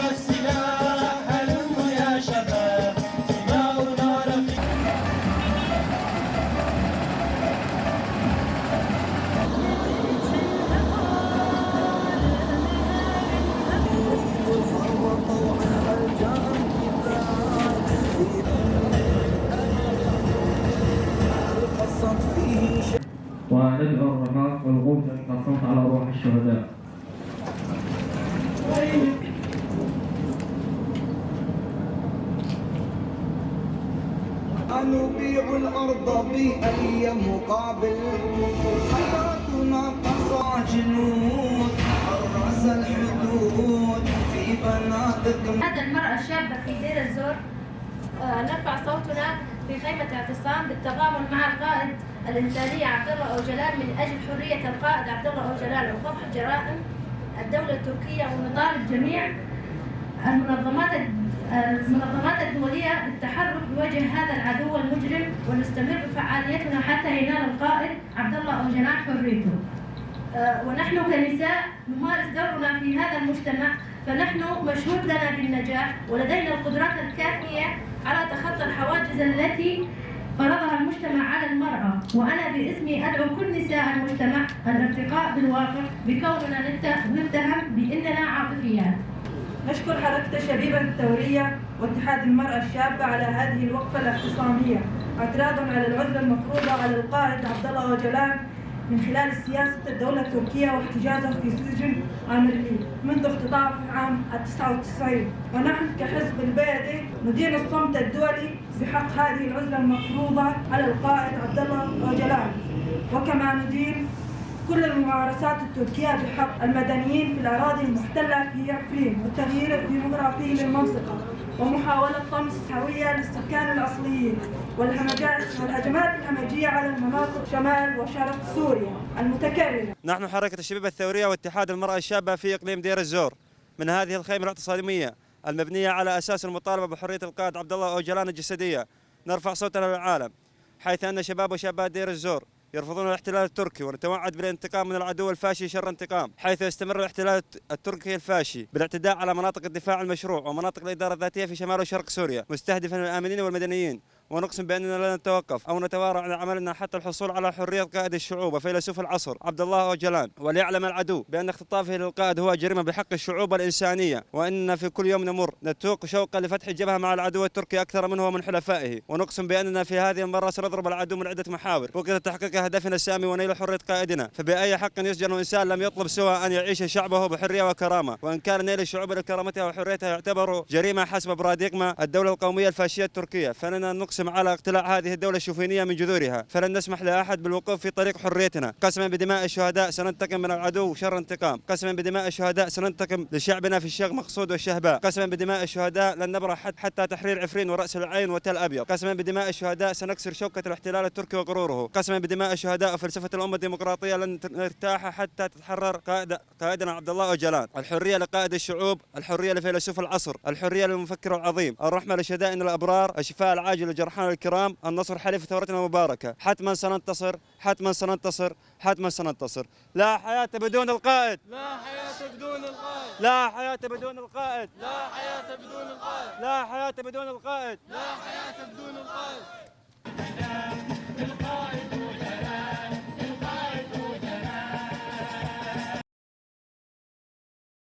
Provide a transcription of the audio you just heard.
والسلاح هلموا يا شباب دماؤنا رفيق. وندعو الرماة والغوث للتصوت على روح الشهداء. نبيع الأرض بأي مقابل حياتنا قصى جنود حرس الحدود في بنادق. هذا المرأة الشابة في دير الزور نرفع صوتنا في خيمة اعتصام بالتضامن مع القائد الإنسانية عبد الله أوجلان من أجل حرية القائد عبد الله أوجلان وفضح جرائم الدولة التركية، ونطالب جميع المنظمات الدولية بالتحرك بوجه هذا العدو المجرم، ونستمر بفعاليتنا حتى ينال القائد عبد الله أوجلان حريته. ونحن كنساء نمارس دورنا في هذا المجتمع، فنحن مشهود لنا بالنجاح ولدينا القدرات الكافية على تخطي الحواجز التي فرضها المجتمع على المرأة. وأنا باسمي أدعو كل نساء المجتمع الارتقاء بالواقع بكوننا نتهم بأننا عاطفيات. نشكر حركة الشبيبة الثورية واتحاد المرأة الشابة على هذه الوقفة الاعتصامية اعتراضا على العزلة المفروضة على القائد عبد الله أوجلان من خلال سياسة الدولة التركية واحتجازه في سجن آمرلي منذ اختطاف عام 99. ونحن كحزب البيضي ندين الصمت الدولي بحق هذه العزلة المفروضة على القائد عبد الله أوجلان، وكما ندين كل الممارسات التركية بحق المدنيين في الأراضي المحتلة في عفرين والتغيير الديموغرافي للمنطقة ومحاولة طمس هوية للسكان الأصليين والهجمات الهمجية على المناطق شمال وشرق سوريا المتكررة. نحن حركة الشبيبة الثورية واتحاد المرأة الشابة في إقليم دير الزور من هذه الخيمة الاعتصامية المبنية على أساس المطالبة بحرية القائد عبد الله أوجلان الجسدية، نرفع صوتنا للعالم حيث أن شباب وشابات دير الزور يرفضون الاحتلال التركي، ونتوعد بالانتقام من العدو الفاشي شر انتقام، حيث يستمر الاحتلال التركي الفاشي بالاعتداء على مناطق الدفاع المشروع ومناطق الإدارة الذاتية في شمال وشرق سوريا مستهدفا الآمنين والمدنيين. ونقسم بأننا لن نتوقف أو نتوارى عن عملنا حتى الحصول على حرية قائد الشعوب وفيلسوف العصر عبد الله أوجلان. وليعلم العدو بأن اختطافه للقائد هو جريمة بحق الشعوب الإنسانية، وأننا في كل يوم نمر نتوق شوقا لفتح الجبهة مع العدو التركي أكثر منه ومن حلفائه. ونقسم بأننا في هذه المرة سنضرب العدو من عدة محاور وقت تحقيق هدفنا السامي ونيل حرية قائدنا. فبأي حق يسجن إنسان لم يطلب سوى أن يعيش شعبه بحرية وكرامة؟ وإن كان نيل الشعوب لكرامتها وحريتها يعتبر جريمة حسب براديغما الدولة القومية الفاشية التركية، فلنا نقسم على اقتلاع هذه الدولة الشوفينية من جذورها، فلن نسمح لأحد بالوقوف في طريق حريتنا. قسما بدماء الشهداء سننتقم من العدو شر انتقام، قسما بدماء الشهداء سننتقم لشعبنا في الشيخ مقصود والشهباء، قسما بدماء الشهداء لن نبرح حتى تحرير عفرين ورأس العين وتل أبيض، قسما بدماء الشهداء سنكسر شوكة الاحتلال التركي وغروره، قسما بدماء الشهداء وفلسفة الأمة الديمقراطية لن نرتاح حتى تتحرر قائدنا عبد الله أوجلان. الحرية لقائد الشعوب، الحرية لفيلسوف العصر، الحرية للمفكر العظيم، الرحمة لشهدائنا الأبرار، الشفاء العاجل لجرحانا الكرام، النصر حليف ثورتنا المباركة. حتما سننتصر، حتما سننتصر، حتما سننتصر. لا حياة بدون القائد، لا حياة بدون القائد، لا حياة بدون القائد، لا حياة بدون القائد، لا حياة بدون القائد، لا حياة بدون القائد.